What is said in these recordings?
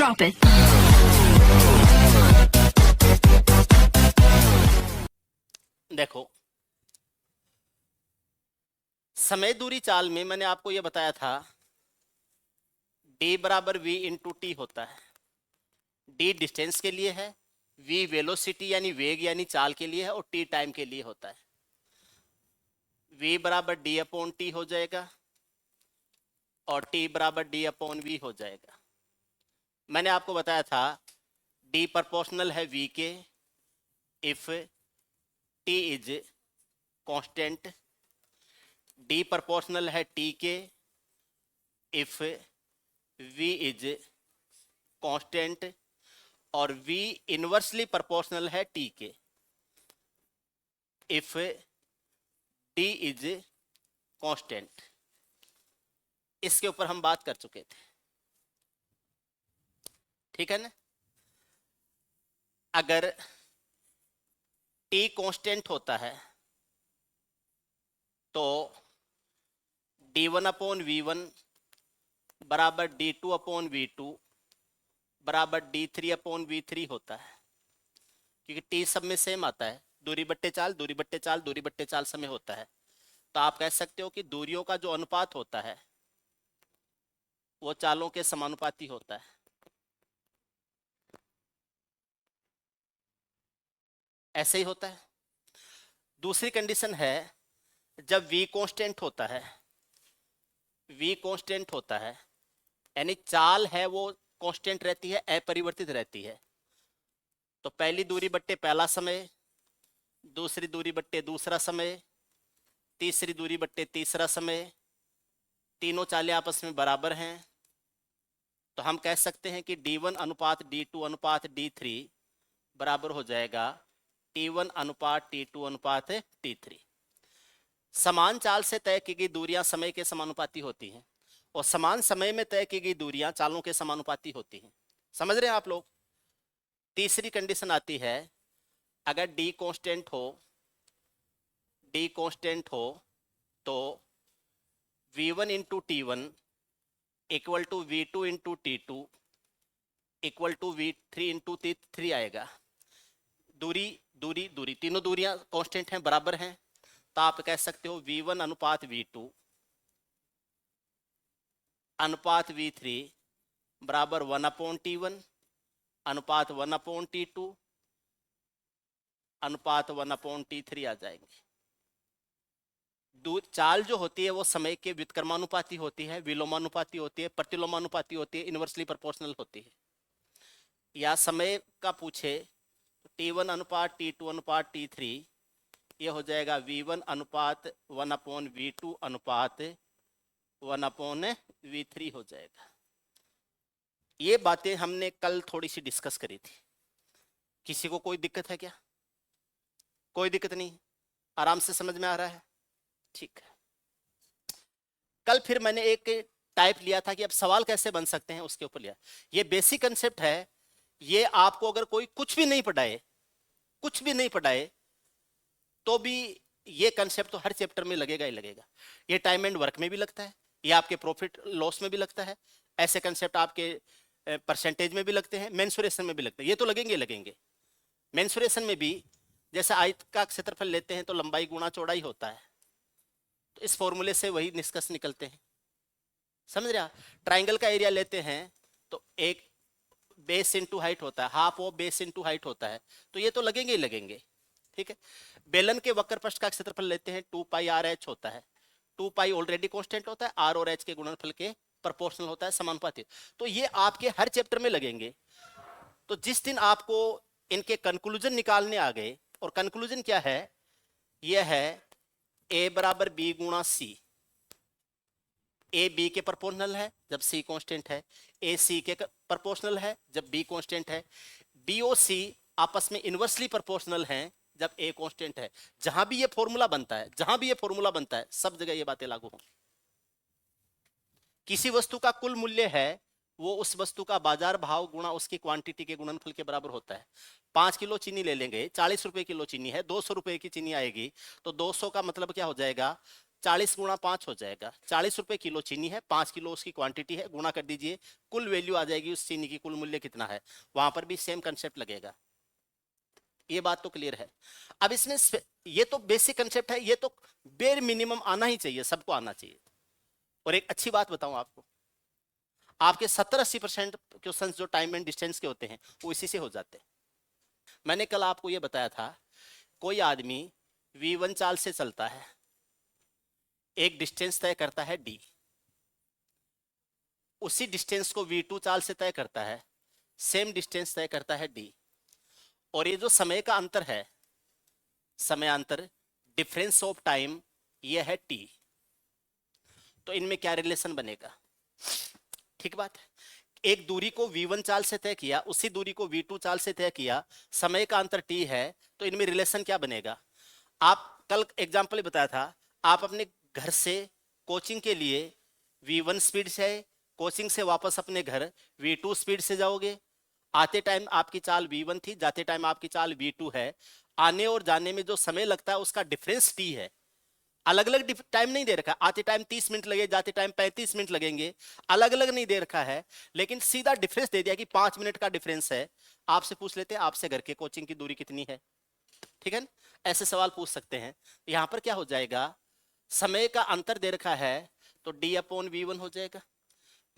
Drop it. देखो, समय दूरी चाल में मैंने आपको यह बताया था d बराबर v इंटू टी होता है। d डिस्टेंस के लिए है, v वेलोसिटी यानी वेग यानी चाल के लिए है, और t टाइम के लिए होता है। v बराबर d अपॉन टी हो जाएगा और t बराबर d अपॉन v हो जाएगा। मैंने आपको बताया था d प्रोपोर्शनल है v के if t is constant, d proportional है t के इफ v इज कांस्टेंट, और v इनवर्सली प्रोपोर्शनल है t के इफ d इज कांस्टेंट। इसके ऊपर हम बात कर चुके थे, ठीक है ना। अगर t कांस्टेंट होता है तो d1 अपॉन v1 बराबर d2 अपॉन v2 बराबर d3 अपॉन v3 होता है, क्योंकि t सब में सेम आता है। दूरी बट्टे चाल, दूरी बट्टे चाल, दूरी बट्टे चाल समय होता है। तो आप कह सकते हो कि दूरियों का जो अनुपात होता है वो चालों के समानुपाती होता है। ऐसे ही होता है। दूसरी कंडीशन है जब v कांस्टेंट होता है, v कांस्टेंट होता है यानी चाल है वो कांस्टेंट रहती है, अपरिवर्तित रहती है। तो पहली दूरी बट्टे पहला समय, दूसरी दूरी बट्टे दूसरा समय, तीसरी दूरी बट्टे तीसरा समय, तीनों चालें आपस में बराबर हैं। तो हम कह सकते हैं कि d1 अनुपात d2 अनुपात d3 बराबर हो जाएगा t1 अनुपात t2 अनुपात t3। समान चाल से तय की गई दूरियां समय के समानुपाती होती हैं और समान समय में तय की गई दूरियां चालों के समानुपाती होती हैं। समझ रहे हैं आप लोग। तीसरी कंडीशन आती है अगर d कांस्टेंट हो तो v1 into T one equal to v2 into T two equal to v3 into T three आएगा। दूरी दूरी दूरी तीनों दूरियां कांस्टेंट हैं, बराबर हैं। तो आप कह सकते हो v1 अनुपात v2 अनुपात v3 बराबर 1 अपॉन टी1 अनुपात 1 अपॉन टी2 अनुपात 1 अपॉन टी3 आ जाएंगे। चाल जो होती है वो समय के व्युत्क्रमानुपाती होती है, विलोमानुपाती होती है, प्रतिलोमानुपाती होती है, इनवर्सली प्रोपोर्शनल होती है। या समय का पूछे तो t1 अनुपात t2 अनुपात t3 ये हो जाएगा v1 अनुपात 1 अपॉन v2 अनुपात 1 अपॉन v3 हो जाएगा। ये बातें हमने कल थोड़ी सी डिस्कस करी थी। किसी को कोई दिक्कत है क्या? कोई दिक्कत नहीं, आराम से समझ में आ रहा है, ठीक है। कल फिर मैंने एक टाइप लिया था कि अब सवाल कैसे बन सकते हैं, उसके ऊपर लिया। ये बेसिक कंसेप्ट है। ये आपको अगर कोई कुछ भी नहीं पढ़ाए तो भी ये कंसेप्ट तो हर चैप्टर में लगेगा ही लगेगा। ये टाइम एंड वर्क में भी लगता है, ये आपके प्रॉफिट लॉस में भी लगता है, ऐसे कंसेप्ट आपके परसेंटेज में भी लगते हैं, मेंसुरेशन में भी लगते हैं। ये तो लगेंगे। मेंसुरेशन में भी जैसे आयत का क्षेत्रफल लेते हैं तो लंबाई गुणा चौड़ाई होता है, तो इस फॉर्मूले से वही निष्कर्ष निकलते हैं। समझ रहे? ट्राइंगल का एरिया लेते हैं तो एक बेस इंटू हाइट होता है, half of base into height होता है, तो ये तो लगेंगे। ठीक है। बेलन के वक्र पृष्ठ का क्षेत्रफल लेते हैं 2 पाई आर एच होता है। 2 पाई ऑलरेडी कांस्टेंट होता है, आर और एच के गुणनफल के प्रोपोर्शनल होता है, समानुपाती। तो ये आपके हर चैप्टर में लगेंगे। तो जिस दिन आपको इनके कंक्लूजन निकालने आ गए, और कंक्लूजन क्या है? यह है a बराबर b गुणा सी। a b के प्रोपोर्शनल है जब c कांस्टेंट है, a c के प्रोपोर्शनल है जब b कांस्टेंट है, b और c आपस में इनवर्सली प्रोपोर्शनल हैं जब a कांस्टेंट है। जहां भी ये फॉर्मूला बनता है, सब जगह ये बातें लागू होंगी। किसी वस्तु का कुल मूल्य है वो उस वस्तु का बाजार भाव गुणा उसकी क्वांटिटी के गुणनफल के बराबर होता है। 5 किलो चीनी ले लेंगे, 40 रुपए किलो चीनी है, 200 रुपए की चीनी आएगी, तो 200 का मतलब क्या हो जाएगा? 40 गुणा 5 हो जाएगा, 40 रुपए किलो चीनी है, 5 किलो उसकी क्वांटिटी है, गुणा कर दीजिए, कुल वैल्यू आ जाएगी उस चीनी की, कुल मूल्य कितना है, वहां पर भी सेम कंसेप्ट लगेगा। ये बात तो क्लियर है। अब इसमें ये तो बेसिक कंसेप्ट है, ये तो बेर मिनिमम आना ही चाहिए, सबको आना चाहिए। और एक अच्छी बात बताऊं आपको, आपके 70-80% क्वेश्चन जो टाइम एंड डिस्टेंस के होते हैं वो इसी से हो जाते हैं। मैंने कल आपको ये बताया था, कोई आदमी V1 चाल से चलता है, एक डिस्टेंस तय करता है D, उसी डिस्टेंस को V2 चाल से तय करता है, सेम डिस्टेंस तय करता है D, और ये जो समय का अंतर है, समय अंतर, डिफरेंस ऑफ टाइम, ये है T। तो इनमें क्या रिलेशन बनेगा? ठीक बात है, एक दूरी को V1 चाल से तय किया, उसी दूरी को V2 चाल से तय किया, समय का अंतर T है, तो इनमें रिलेशन क्या बनेगा? आप कल एग्जाम्पल बताया था, आप अपने घर से कोचिंग के लिए V1 स्पीड से, कोचिंग से वापस अपने घर V2 स्पीड से जाओगे, आते टाइम आपकी चाल V1 थी, जाते टाइम आपकी चाल V2 है, आने और जाने में जो समय लगता है उसका डिफरेंस T है। अलग अलग टाइम नहीं दे रखा, आते टाइम 30 मिनट लगे, जाते टाइम 35 मिनट लगेंगे, अलग अलग नहीं दे रखा है, लेकिन सीधा डिफरेंस दे दिया कि 5 मिनट का डिफरेंस है। आपसे पूछ लेते हैं, आपसे घर के कोचिंग की दूरी कितनी है, ठीक है ना? ऐसे सवाल पूछ सकते हैं। यहां पर क्या हो जाएगा, समय का अंतर दे रखा है तो D/V1 हो जाएगा,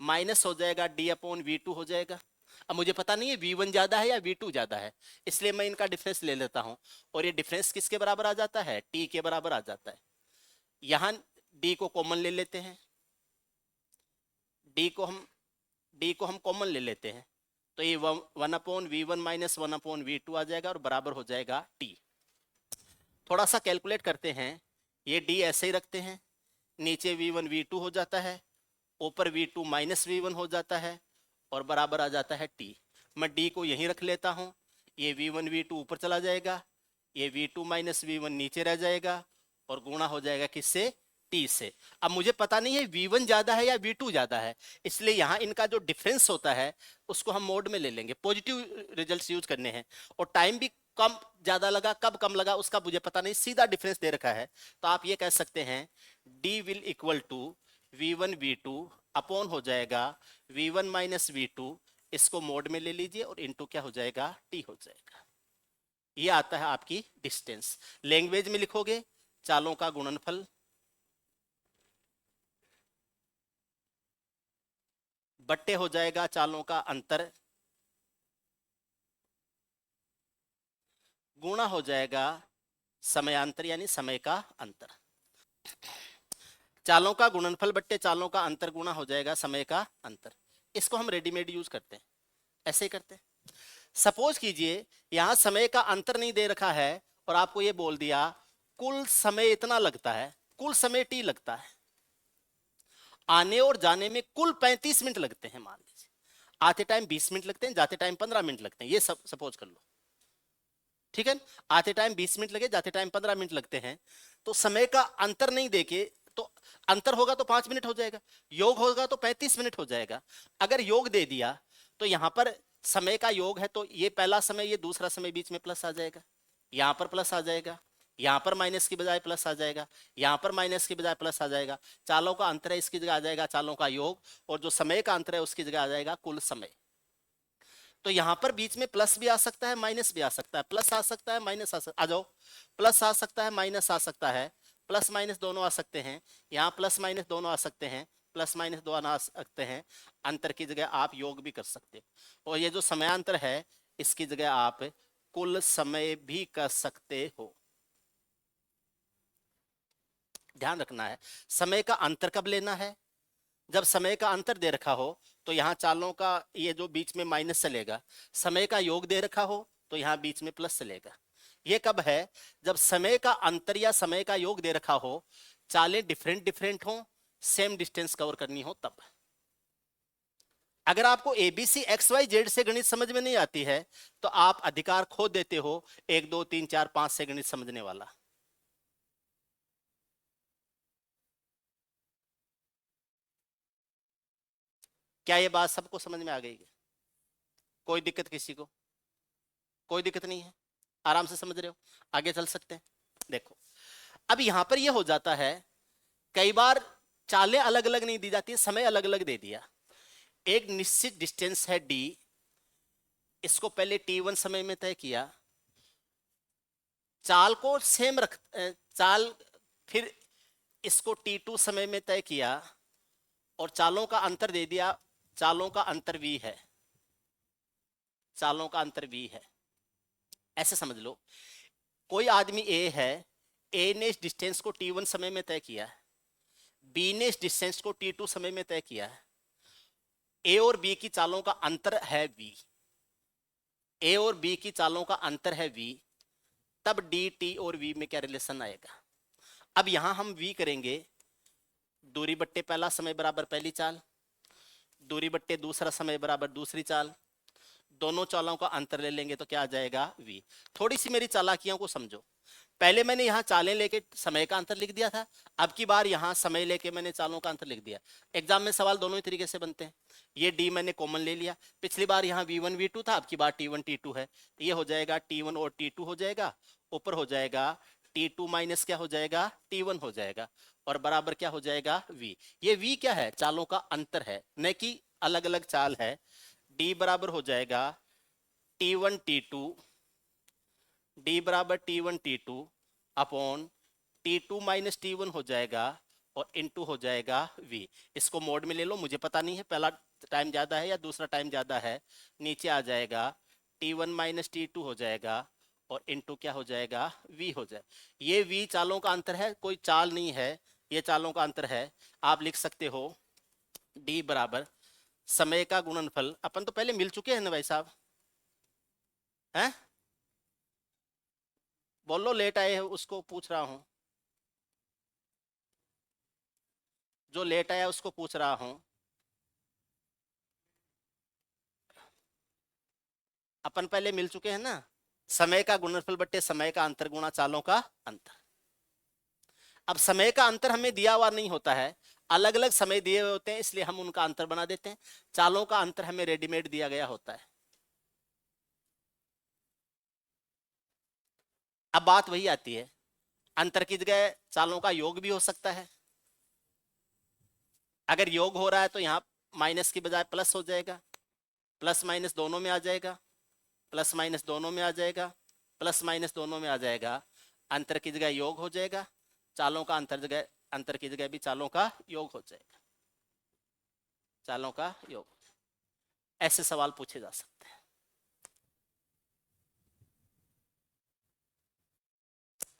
माइनस हो जाएगा D/V2 हो जाएगा। अब मुझे पता नहीं है V1 ज्यादा है या V2 ज्यादा है, इसलिए मैं इनका डिफरेंस ले लेता हूं, और ये डिफरेंस किसके बराबर आ जाता है? T के बराबर आ जाता है। यहां D को कॉमन ले लेते हैं, D को हम कॉमन ले लेते हैं, तो ये 1/V1 माइनस 1/V2 आ जाएगा और बराबर हो जाएगा T। थोड़ा सा कैलकुलेट करते हैं, ये D ऐसे ही रखते हैं, नीचे V1 V2 हो जाता है, ऊपर V2 माइनस V1 हो जाता है, और बराबर आ जाता है T। मैं D को यहीं रख लेता हूं, ये V1 V2 ऊपर चला जाएगा, ये V2 माइनस V1 नीचे रह जाएगा, और गुणा हो जाएगा किससे? T से। अब मुझे पता नहीं है V1 ज्यादा है या V2 ज्यादा है, इसलिए यहां इनका जो डिफरेंस होता है उसको हम मोड में ले लेंगे, पॉजिटिव रिजल्ट्स यूज करने हैं, और टाइम भी कम ज्यादा लगा, कब कम लगा उसका मुझे पता नहीं, सीधा डिफरेंस दे रखा है, तो आप ये कह सकते हैं D will equal to V1 V2 upon हो जाएगा V1 माइनस V2, इसको मोड में ले लीजिए और इनटू क्या हो जाएगा? T हो जाएगा। ये आता है आपकी डिस्टेंस। लैंग्वेज में लिखोगे चालों का गुणनफल, बट्टे हो जाएगा चालों का अंतर, गुणा हो जाएगा समयांतर यानी समय का अंतर। चालों का गुणनफल बट्टे चालों का अंतर गुणा हो जाएगा समय का अंतर। इसको हम रेडीमेड यूज करते हैं, ऐसे ही करते हैं। सपोज कीजिए यहां समय का अंतर नहीं दे रखा है और आपको ये बोल दिया कुल समय इतना लगता है, कुल समय T लगता है, आने और जाने में कुल 35 मिनट लगते हैं, मान लीजिए आते टाइम 20 मिनट लगते हैं, जाते टाइम 15 मिनट लगते हैं, ये सब सपोज कर लो, ठीक है? आते टाइम 20 मिनट लगे, जाते टाइम 15 मिनट लगते हैं, तो समय का अंतर नहीं देके, तो अंतर होगा तो 5 मिनट हो जाएगा, योग होगा तो 35 मिनट हो जाएगा। अगर योग दे दिया तो यहां पर समय का योग है, तो ये पहला समय, ये दूसरा समय, बीच में प्लस आ जाएगा, यहां पर प्लस आ जाएगा, यहां पर माइनस की बजाय प्लस आ जाएगा, यहां पर माइनस की बजाय प्लस आ जाएगा। चालों का अंतर है, इसकी जगह आ जाएगा चालों का योग, और जो समय का अंतर है उसकी जगह आ जाएगा कुल समय। तो यहां पर बीच में प्लस भी आ सकता है, माइनस भी आ सकता है, प्लस आ सकता है, माइनस आ जाओ, प्लस आ सकता है, माइनस आ सकता है, प्लस माइनस दोनों आ सकते हैं, यहाँ प्लस माइनस दोनों आ सकते हैं, प्लस माइनस दोनों आ सकते हैं, अंतर की जगह आप योग भी कर सकते हो, और ये जो समयांतर है इसकी जगह आप कुल समय भी कर सकते हो। ध्यान रखना है, समय का अंतर कब लेना है? जब समय का अंतर दे रखा हो तो यहाँ चालों का ये जो बीच में माइनस चलेगा, समय का योग दे रखा हो तो यहाँ बीच में प्लस चलेगा। ये कब है? जब समय का अंतर या समय का योग दे रखा हो, चालें डिफरेंट डिफरेंट हो, सेम डिस्टेंस कवर करनी हो तब। अगर आपको ABC XYZ से गणित समझ में नहीं आती है तो आप अधिकार खो देते हो 1 2 3 4 5 से गणित समझने वाला। क्या ये बात सबको समझ में आ गई? कोई दिक्कत किसी को? कोई दिक्कत नहीं है, आराम से समझ रहे हो, आगे चल सकते हैं। देखो अब यहां पर यह हो जाता है कई बार चालें अलग अलग नहीं दी जाती, समय अलग अलग दे दिया। एक निश्चित डिस्टेंस है डी, इसको पहले t1 समय में तय किया, चाल को सेम रख चाल, फिर इसको t2 समय में तय किया और चालों का अंतर दे दिया, चालों का अंतर v है, चालों का अंतर v है। ऐसे समझ लो, कोई आदमी A है, A ने इस डिस्टेंस को t1 समय में तय किया है, B ने इस डिस्टेंस को t2 समय में तय किया है। A और B की चालों का अंतर है v, A और B की चालों का अंतर है v, तब डी, टी और v में क्या रिलेशन आएगा। अब यहां हम v करेंगे, दूरी बट्टे पहला समय बराबर पहली चाल, दूरी बट्टे दूसरा समय बराबर दूसरी चाल, दोनों चालों का अंतर ले लेंगे तो क्या आ जाएगा v। थोड़ी सी मेरी चालाकियों को समझो, पहले मैंने यहाँ चालें लेके समय का अंतर लिख दिया था, अब की बार यहाँ समय लेके मैंने चालों का अंतर लिख दिया। एग्जाम में सवाल दोनों ही तरीके से बनते हैं। ये d मैंने कॉमन ले लिया, पिछली बार यहाँ v1 v2 था, अब की बार t1 t2 है, ये हो जाएगा t1 और t2 हो जाएगा, ऊपर हो जाएगा t2 माइनस क्या हो जाएगा t1 हो जाएगा, और बराबर क्या हो जाएगा v। ये v क्या है, चालों का अंतर है, न कि अलग अलग चाल है। d बराबर हो जाएगा t1 t2, d बराबर t1 t2 upon t2 minus t1 हो जाएगा और इनटू हो जाएगा v। इसको मोड में ले लो, मुझे पता नहीं है पहला टाइम ज्यादा है या दूसरा टाइम ज्यादा है, नीचे आ जाएगा t1 माइनस t2 हो जाएगा और इनटू क्या हो जाएगा v हो जाए। ये v चालों का अंतर है, कोई चाल नहीं है, ये चालों का अंतर है। आप लिख सकते हो d बराबर समय का गुणनफल, अपन तो पहले मिल चुके हैं ना भाई साहब, हैं? बोलो, लेट आए हो उसको पूछ रहा हूं, जो लेट आया उसको पूछ रहा हूं। अपन पहले मिल चुके हैं ना, समय का गुणनफल बट्टे समय का अंतर गुणा चालों का अंतर। अब समय का अंतर हमें दिया हुआ नहीं होता है, अलग अलग समय दिए हुए होते हैं, इसलिए हम उनका अंतर बना देते हैं। चालों का अंतर हमें रेडीमेड दिया गया होता है। अब बात वही आती है, अंतर की जगह चालों का योग भी हो सकता है। अगर योग हो रहा है तो यहाँ माइनस की बजाय प्लस हो जाएगा, प्लस माइनस दोनों में आ जाएगा, प्लस माइनस दोनों में आ जाएगा, प्लस माइनस दोनों में आ जाएगा, अंतर की जगह योग हो जाएगा, चालों का अंतर की जगह भी चालों का योग हो जाएगा, चालों का योग। ऐसे सवाल पूछे जा सकते हैं।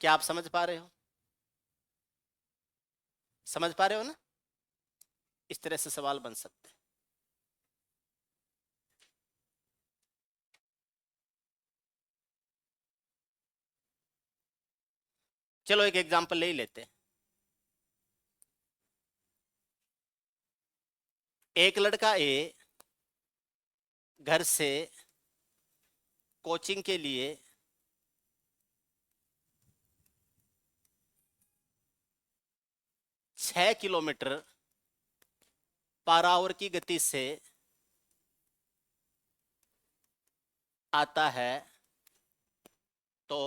क्या आप समझ पा रहे हो? समझ पा रहे हो ना? इस तरह से सवाल बन सकते हैं। चलो एक एग्जांपल ले ही लेते हैं। एक लड़का ए घर से कोचिंग के लिए 6 किलोमीटर पर आवर की गति से आता है तो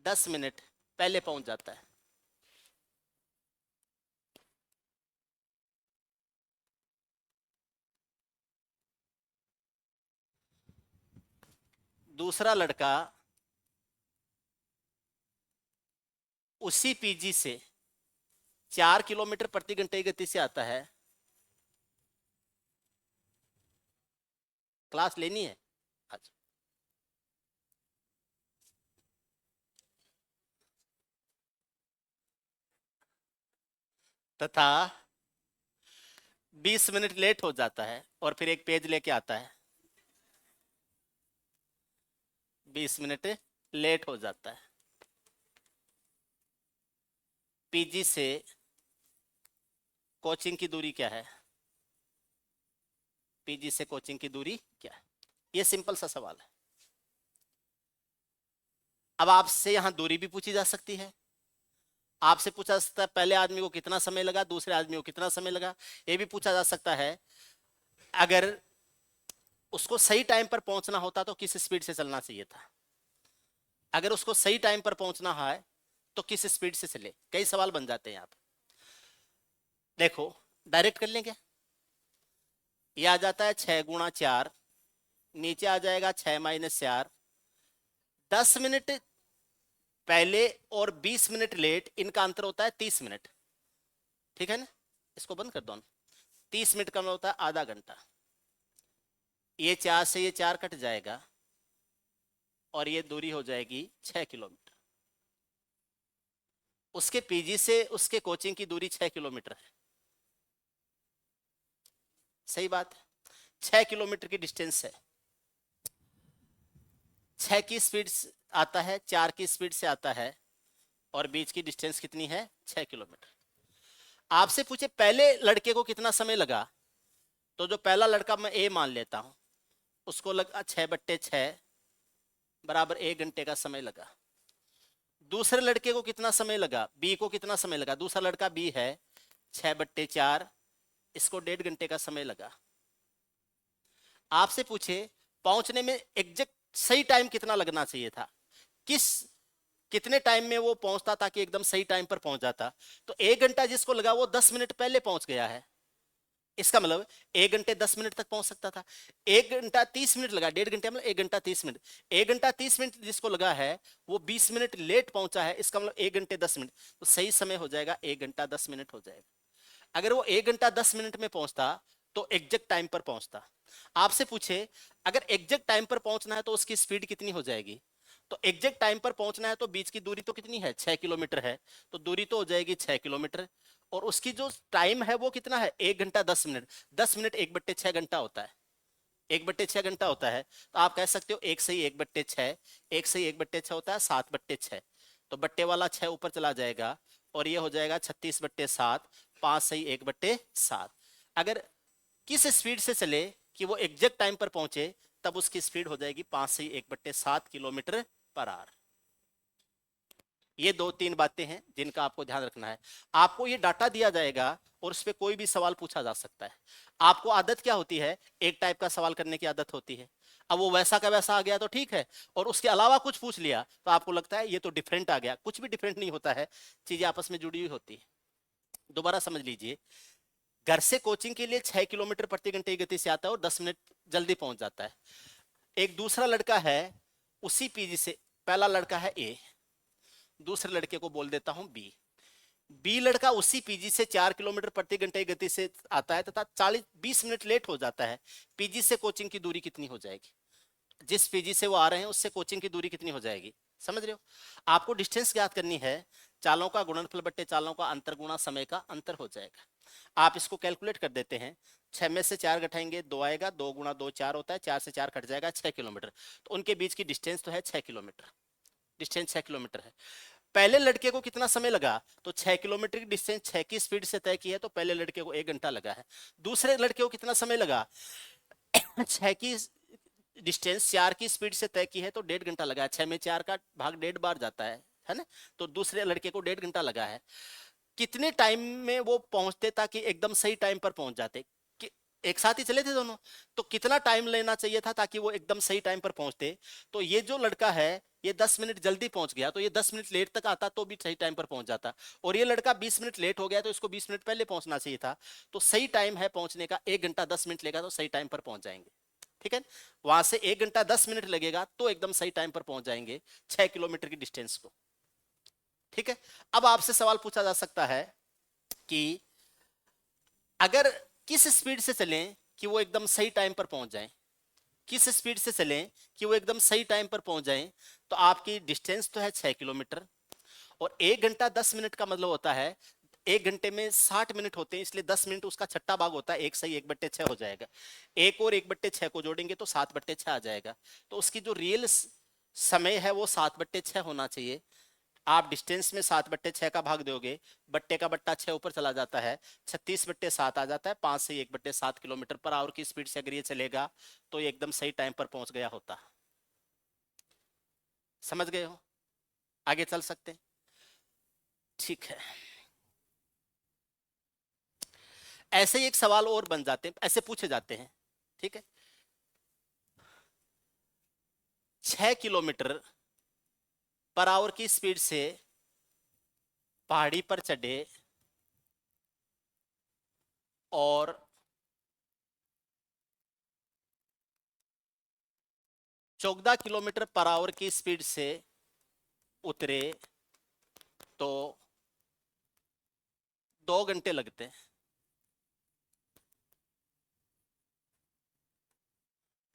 10 मिनट पहले पहुंच जाता है। दूसरा लड़का उसी पीजी से 4 किलोमीटर प्रति घंटे की गति से आता है। क्लास लेनी है? अच्छा, तथा 20 मिनट लेट हो जाता है और फिर एक पेज लेके आता है। 20 मिनट लेट हो जाता है। पीजी से कोचिंग की दूरी क्या है? पीजी से कोचिंग की दूरी क्या है? ये सिंपल सा सवाल है। अब आपसे यहां दूरी भी पूछी जा सकती है, आपसे पूछा जा सकता है पहले आदमी को कितना समय लगा, दूसरे आदमी को कितना समय लगा। ये भी पूछा जा सकता है अगर उसको सही टाइम पर पहुंचना होता तो किस स्पीड से चलना चाहिए था। अगर उसको सही टाइम पर पहुंचना है तो किस स्पीड से चले, कई सवाल बन जाते हैं यहाँ पे। देखो डायरेक्ट कर लेंगे, ये आ जाता है 6 × 4, नीचे आ जाएगा 6 - 4, 10 मिनट पहले और 20 मिनट लेट, इनका अंतर होता है 30 मिनट, ठीक है ना। इसको बंद कर दो ना। 30 मिनट का मतलब होता है आधा घंटा। ये 4 से ये 4 कट जाएगा और ये दूरी हो जाएगी 6 किलोमीटर। उसके पीजी से उसके कोचिंग की दूरी 6 किलोमीटर है, सही बात है। 6 किलोमीटर की डिस्टेंस है, 6 की स्पीड आता है, 4 की स्पीड से आता है, और बीच की डिस्टेंस कितनी है, 6 किलोमीटर। आपसे पूछे पहले लड़के को कितना समय लगा, तो जो पहला लड़का मैं ए मान लेता हूं, उसको लगा 6/6 बराबर 1 घंटे का समय लगा। दूसरे लड़के को कितना समय लगा, बी को कितना समय लगा, दूसरा लड़का बी है, 6/4, इसको 1.5 घंटे का समय लगा। आपसे पूछे पहुंचने में एग्जैक्ट सही टाइम कितना लगना चाहिए था, कितने टाइम में वो पहुंचता था कि एकदम सही टाइम पर पहुंच जाता, तो 1 घंटा जिसको लगा वो 10 मिनट पहले पहुंच गया है। इसका मतलब 1 घंटे 10 मिनट तक पहुंच सकता था। 1 घंटा 30 मिनट लगा, 1.5 घंटे मतलब 1 घंटा 30 मिनट। 1 घंटा 30 मिनट जिसको लगा है वो 20 मिनट लेट पहुंचा है, इसका मतलब 1 घंटे 10 मिनट, तो सही समय हो जाएगा 1 घंटा 10 मिनट हो जाएगा। अगर वो 1 घंटा 10 मिनट में पहुंचता तो एग्जैक्ट टाइम पर पहुंचता। आपसे पूछे अगर एग्जैक्ट टाइम पर पहुंचना है तो उसकी स्पीड कितनी हो जाएगी, तो एग्जैक्ट टाइम पर पहुंचना है तो बीच की दूरी तो कितनी है, 6 किलोमीटर है, तो दूरी तो हो जाएगी 6 किलोमीटर, और उसकी जो टाइम है वो कितना है, 1 घंटा 10 मिनट। 10 मिनट 1/6 घंटा होता है, 1/6 घंटा होता है, तो आप कह सकते हो 1 = 1/6, 1 = 1/6 होता है 7/6, तो बट्टे वाला 6 ऊपर चला जाएगा और ये हो जाएगा 36/7, 5 = 1/7। अगर किस स्पीड से चले कि वो एग्जैक्ट टाइम पर पहुंचे, तब उसकी स्पीड हो जाएगी 5 = 1/7 किलोमीटर पर आवर। ये 2-3 बातें हैं जिनका आपको ध्यान रखना है। आपको ये डाटा दिया जाएगा और उस पर कोई भी सवाल पूछा जा सकता है। आपको आदत क्या होती है, एक टाइप का सवाल करने की आदत होती है। अब वो वैसा का वैसा आ गया तो ठीक है, और उसके अलावा कुछ पूछ लिया तो आपको लगता है ये तो डिफरेंट आ गया। कुछ भी डिफरेंट नहीं होता है, चीजें आपस में जुड़ी हुई होती है। दोबारा समझ लीजिए, घर से कोचिंग के लिए 6 किलोमीटर प्रति घंटे की गति से आता है और 10 मिनट जल्दी पहुंच जाता है। एक दूसरा लड़का है उसी पीजी से, पहला लड़का है ए, दूसरे लड़के को बोल देता हूं बी। बी लड़का उसी पीजी से 4 किलोमीटर प्रति घंटे की गति से आता है तथा 20 मिनट लेट हो जाता है। पीजी से कोचिंग की दूरी कितनी हो जाएगी, जिस पीजी से वो आ रहे हैं उससे कोचिंग की दूरी कितनी हो जाएगी, समझ रहे हो। आपको डिस्टेंस ज्ञात करनी है, चालों का गुणनफल बट्टे चालों का अंतर गुणा समय का अंतर हो जाएगा। आप इसको कैलकुलेट कर देते हैं, 6 में से 4 घटाएंगे 2 आएगा, 2 × 2 4 होता है, 4 से 4 कट जाएगा 6 किलोमीटर, तो उनके बीच की डिस्टेंस तो है 6 किलोमीटर, डिस्टेंस 6 किलोमीटर है। पहले लड़के को कितना समय लगा, तो 6 किलोमीटर की डिस्टेंस 6 की स्पीड से तय की है, तो पहले लड़के को 1 घंटा लगा है। दूसरे लड़के को कितना समय लगा, 6 की डिस्टेंस 4 की स्पीड से तय की है, तो 1.5 घंटा लगा है। 6 में 4 का भाग 1.5 बार जाता है ना, तो दूसरे लड़के को 1.5 घंटा लगा है। कितने टाइम में वो पहुंचते ताकि एकदम सही टाइम पर पहुंच जाते, कि एक साथ ही चले थे दोनों, तो कितना टाइम लेना चाहिए था ताकि वो एकदम सही टाइम पर पहुंचते। तो ये जो लड़का है ये 10 मिनट जल्दी पहुंच गया, तो ये 10 मिनट लेट तक आता तो भी सही टाइम पर पहुंच जाता, और ये लड़का 20 मिनट लेट हो गया तो इसको 20 मिनट पहले पहुंचना चाहिए था। तो सही टाइम है पहुंचने का 1 घंटा 10 मिनट लेगा, तो सही टाइम पर पहुंच जाएंगे, ठीक है। वहां से 1 घंटा 10 मिनट लगेगा तो एकदम सही टाइम पर पहुंच जाएंगे 6 किलोमीटर की डिस्टेंस को, ठीक है। अब आपसे सवाल पूछा जा सकता है कि अगर किस स्पीड से चलें कि वो एकदम सही टाइम पर पहुंच जाएं, किस स्पीड से चलें कि वो एकदम सही टाइम पर पहुंच जाएं, तो आपकी डिस्टेंस तो है 6 किलोमीटर, और 1 घंटा 10 मिनट का मतलब होता है 1 घंटे में 60 मिनट होते हैं, इसलिए 10 मिनट उसका छठा भाग होता है, एक सही 1/6 हो जाएगा। एक और 1/6 को जोड़ेंगे तो 7/6 आ जाएगा, तो उसकी जो रियल समय है वो 7/6 होना चाहिए। आप डिस्टेंस में 7/6 का भाग दोगे, बट्टे का बट्टा 6 ऊपर चला जाता है, 36/7 आ जाता है, 5 से 1/7 किलोमीटर पर आवर की स्पीड से अगर ये चलेगा तो ये एकदम सही टाइम पर पहुंच गया होता। समझ गए हो, आगे चल सकते हैं, ठीक है। ऐसे ही एक सवाल और बन जाते हैं, ऐसे पूछे जाते हैं, ठीक है। 6 किलोमीटर पर आवर की स्पीड से पहाड़ी पर चढ़े और 14 किलोमीटर पर आवर की स्पीड से उतरे तो 2 घंटे लगते हैं।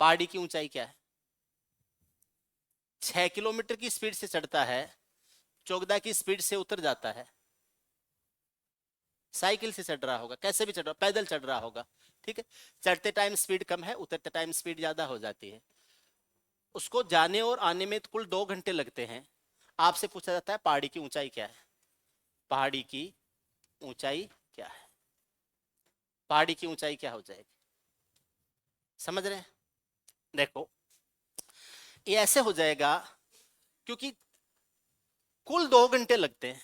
पहाड़ी की ऊंचाई क्या है? 6 किलोमीटर की स्पीड से चढ़ता है, 14 की स्पीड से उतर जाता है। साइकिल से चढ़ रहा होगा, कैसे भी चढ़ रहा, पैदल चढ़ रहा होगा, ठीक है। चढ़ते टाइम स्पीड कम है, उतरते टाइम स्पीड ज्यादा हो जाती है। उसको जाने और आने में तो कुल 2 घंटे लगते हैं। आपसे पूछा जाता है पहाड़ी की ऊंचाई क्या है? पहाड़ी की ऊंचाई क्या है? पहाड़ी की ऊंचाई क्या हो जाएगी? समझ रहे हैं? देखो, ये ऐसे हो जाएगा, क्योंकि कुल 2 घंटे लगते हैं,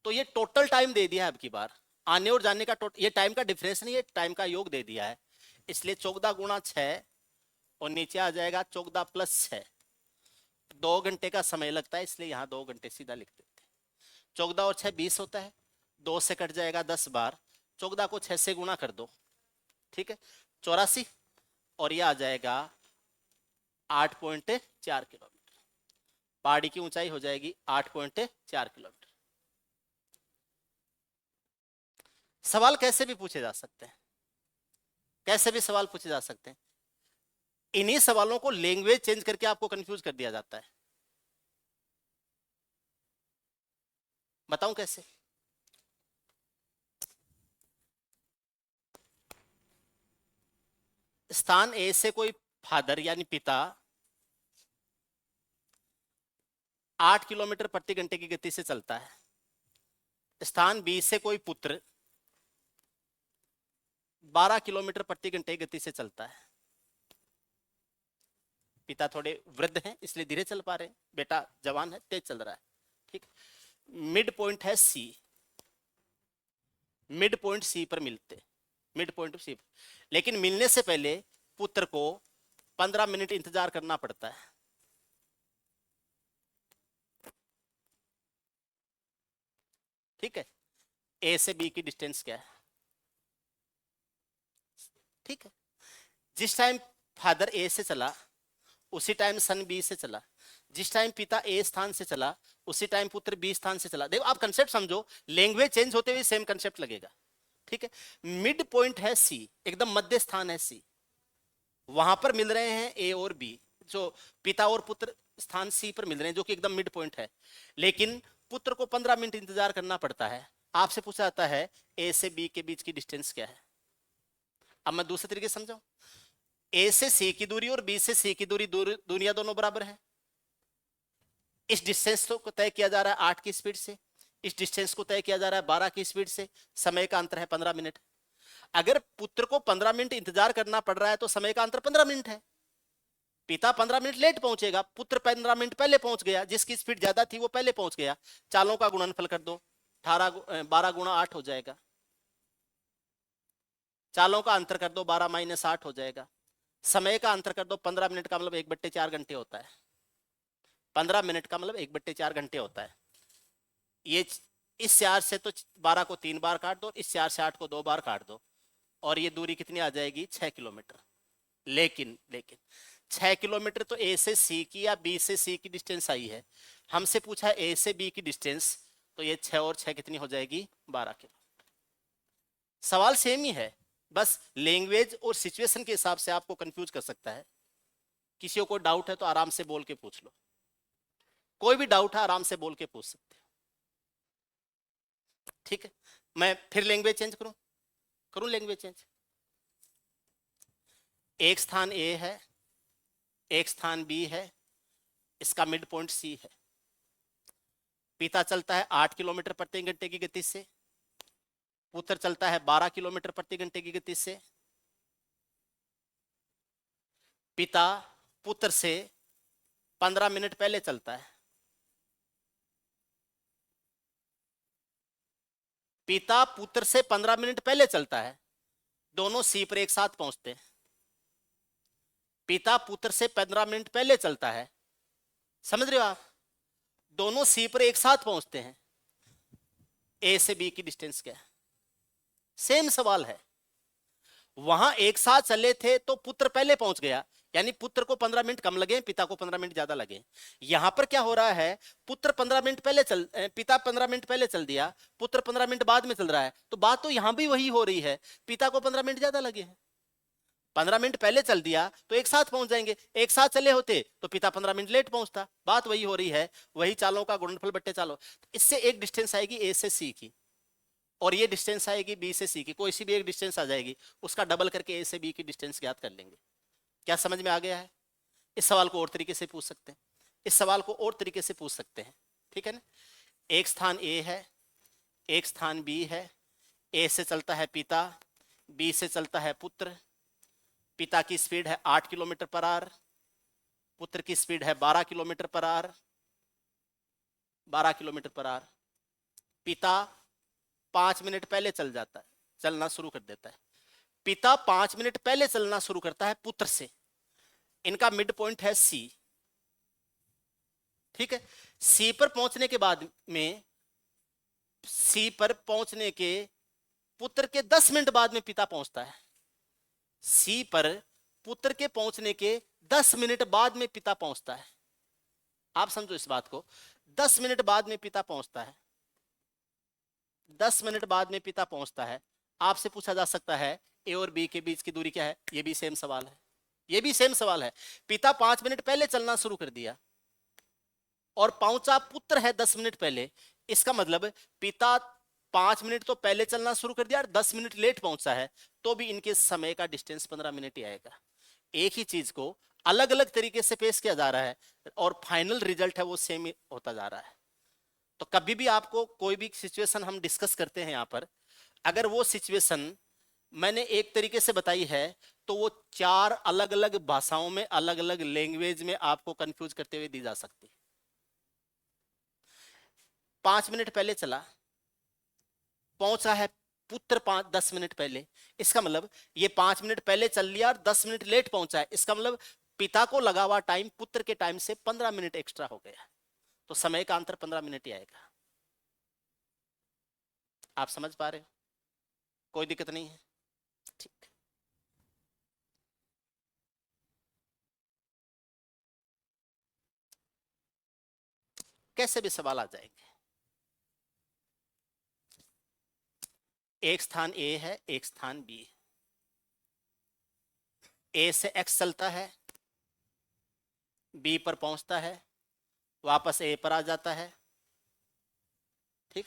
तो ये टोटल टाइम दे दिया है। अब की बार आने और जाने का टोटल, ये टाइम का डिफरेंस नहीं है, टाइम का योग दे दिया है। इसलिए 14 × 6 और नीचे आ जाएगा 14 + 6। 2 घंटे का समय लगता है, इसलिए यहाँ 2 घंटे सीधा लिख देते हैं। 14 और 6 20 होता है, 2 से कट जाएगा 10 बार, 14 को 6 से गुणा कर दो, ठीक है, 84। और ये आ जाएगा 8.4 किलोमीटर। पहाड़ी की ऊंचाई हो जाएगी 8.4 किलोमीटर। सवाल कैसे भी पूछे जा सकते हैं, कैसे भी सवाल पूछे जा सकते हैं। इन्हीं सवालों को लैंग्वेज चेंज करके आपको कंफ्यूज कर दिया जाता है। बताऊं कैसे? स्थान ए से कोई फादर यानी पिता 8 किलोमीटर प्रति घंटे की गति से चलता है। स्थान बी से कोई पुत्र 12 किलोमीटर प्रति घंटे की गति से चलता है। पिता थोड़े वृद्ध हैं इसलिए धीरे चल पा रहे हैं, बेटा जवान है तेज चल रहा है, ठीक। मिड पॉइंट है सी, मिड पॉइंट सी पर मिलते, मिड पॉइंट सी पर। लेकिन मिलने से पहले पुत्र को 15 मिनट इंतजार करना पड़ता है, ठीक है। ए से बी की डिस्टेंस क्या है? ठीक है, जिस टाइम फादर ए से चला उसी टाइम सन बी से चला, जिस टाइम पिता ए स्थान से चला उसी टाइम पुत्र बी स्थान से चला। देखो आप कंसेप्ट समझो, लैंग्वेज चेंज होते हुए सेम कंसेप्ट लगेगा, ठीक है। मिड पॉइंट है सी, एकदम मध्य स्थान है सी, वहां पर मिल रहे हैं ए और बी, जो पिता और पुत्र स्थान सी पर मिल रहे हैं, जो कि एकदम मिड पॉइंट है। लेकिन पुत्र को 15 मिनट इंतजार करना पड़ता है। आपसे पूछा जाता है ए से बी के बीच की डिस्टेंस क्या है? अब मैं दूसरे तरीके से समझाऊं, ए से सी की दूरी और बी से सी की दूरी, दूरियां दोनों बराबर है। इस डिस्टेंस को तय किया जा रहा है 8 की स्पीड से, इस डिस्टेंस को तय किया जा रहा है 12 की स्पीड से, समय का अंतर है 15 मिनट। अगर पुत्र को 15 मिनट इंतजार करना पड़ रहा है तो समय का अंतर 15 मिनट है। पिता 15 मिनट लेट पहुंचेगा, पुत्र 15 मिनट पहले पहुंच गया, जिसकी स्पीड ज्यादा थी वो पहले पहुंच गया। चालों का गुणनफल कर दो, 12 × 8 हो जाएगा। चालों का अंतर कर दो, 12 - 8 हो जाएगा। समय का अंतर कर दो, 15 मिनट का मतलब 1/4 घंटे होता है। 15 मिनट का मतलब 1/4 घंटे होता है। ये इस 4 से तो 12 को 3 बार काट दो, इस 4 से 8 को 2 बार काट दो, और ये दूरी कितनी आ जाएगी? 6 किलोमीटर। लेकिन लेकिन 6 किलोमीटर तो ए से सी की या बी से सी की डिस्टेंस आई है। हमसे पूछा है ए से बी की डिस्टेंस, तो ये 6 और 6 कितनी हो जाएगी? 12 किलोमीटर। सवाल सेम ही है, बस लैंग्वेज और सिचुएशन के हिसाब से आपको कंफ्यूज कर सकता है। किसी को डाउट है तो आराम से बोल के पूछ लो, कोई भी डाउट है आराम से बोल के पूछ सकते हो, ठीक है। मैं फिर लैंग्वेज चेंज करूं, करूं लैंग्वेज चेंज। एक स्थान ए है, एक स्थान बी है, इसका मिड पॉइंट सी है। पिता चलता है 8 किलोमीटर प्रति घंटे की गति से, पुत्र चलता है 12 किलोमीटर प्रति घंटे की गति से। पिता पुत्र से 15 मिनट पहले चलता है। पिता पुत्र से 15 मिनट पहले चलता है, दोनों सी पर एक साथ पहुंचते हैं। पिता पुत्र से 15 मिनट पहले चलता है, समझ रहे हो आप? दोनों सी पर एक साथ पहुंचते हैं। ए से बी की डिस्टेंस क्या है? सेम सवाल है। वहां एक साथ चले थे तो पुत्र पहले पहुंच गया, यानी पुत्र को 15 मिनट कम लगे, पिता को 15 मिनट ज्यादा लगे। यहां पर क्या हो रहा है, पुत्र 15 मिनट पहले पिता 15 मिनट पहले चल दिया, पुत्र 15 मिनट बाद में चल रहा है। तो बात तो यहां भी वही हो रही है, पिता को 15 मिनट ज्यादा लगे हैं। 15 मिनट पहले चल दिया तो एक साथ पहुंच जाएंगे, एक साथ चले होते तो पिता 15 मिनट लेट पहुंचता। बात वही हो रही है, वही चालों का गुणनफल बट्टे चालों। इससे एक डिस्टेंस आएगी ए से सी की, और ये डिस्टेंस आएगी बी से सी की। कोई सी भी एक डिस्टेंस आ जाएगी, उसका डबल करके ए से बी की डिस्टेंस ज्ञात कर लेंगे। क्या समझ में आ गया है? इस सवाल को और तरीके से पूछ सकते हैं, इस सवाल को और तरीके से पूछ सकते हैं, ठीक है ना। एक स्थान ए है, एक स्थान बी है। ए से चलता है पिता, बी से चलता है पुत्र। पिता की स्पीड है 8 किलोमीटर पर आवर, पुत्र की स्पीड है 12 kilometre per hour. 12 kilometre per hour. पिता 5 मिनट पहले चल जाता है, चलना शुरू कर देता है। पिता 5 मिनट पहले चलना शुरू करता है पुत्र से। इनका मिड पॉइंट है सी, ठीक है। सी पर पहुंचने के बाद में, सी पर पहुंचने के पुत्र के 10 मिनट बाद में पिता पहुंचता है। सी पर पुत्र के पहुंचने के 10 मिनट बाद में पिता पहुंचता है। आप समझो इस बात को, 10 मिनट बाद में पिता पहुंचता है, 10 मिनट बाद में पिता पहुंचता है। आपसे पूछा जा सकता है ए और बी के बीच की दूरी क्या है? ये भी सेम सवाल है, ये भी सेम सवाल है। पिता 5 मिनट पहले चलना शुरू कर दिया और पहुंचा पुत्र है 10 मिनट पहले। इसका मतलब पिता 5 मिनट तो पहले चलना शुरू कर दिया और 10 मिनट लेट पहुंचा है, तो भी इनके समय का डिस्टेंस 15 मिनट ही आएगा। एक ही चीज को अलग अलग तरीके से पेश किया जा रहा है और फाइनल रिजल्ट है वो सेम होता जा रहा है। तो कभी भी आपको कोई भी सिचुएशन हम डिस्कस करते हैं यहां पर, अगर वो सिचुएशन मैंने एक तरीके से बताई है तो वो 4 अलग अलग भाषाओं में, अलग अलग लैंग्वेज में आपको कंफ्यूज करते हुए दी जा सकती। 5 मिनट पहले चला, पहुंचा है पुत्र 10 मिनट पहले। इसका मतलब ये 5 मिनट पहले चल लिया और 10 मिनट लेट पहुंचा है। इसका मतलब पिता को लगा हुआ टाइम पुत्र के टाइम से 15 मिनट एक्स्ट्रा हो गया, तो समय का अंतर 15 मिनट ही आएगा। आप समझ पा रहे हो? कोई दिक्कत नहीं है? ठीक। कैसे भी सवाल आ जाएंगे। एक स्थान ए है, एक स्थान बी है। ए से एक्स चलता है, बी पर पहुंचता है, वापस ए पर आ जाता है, ठीक।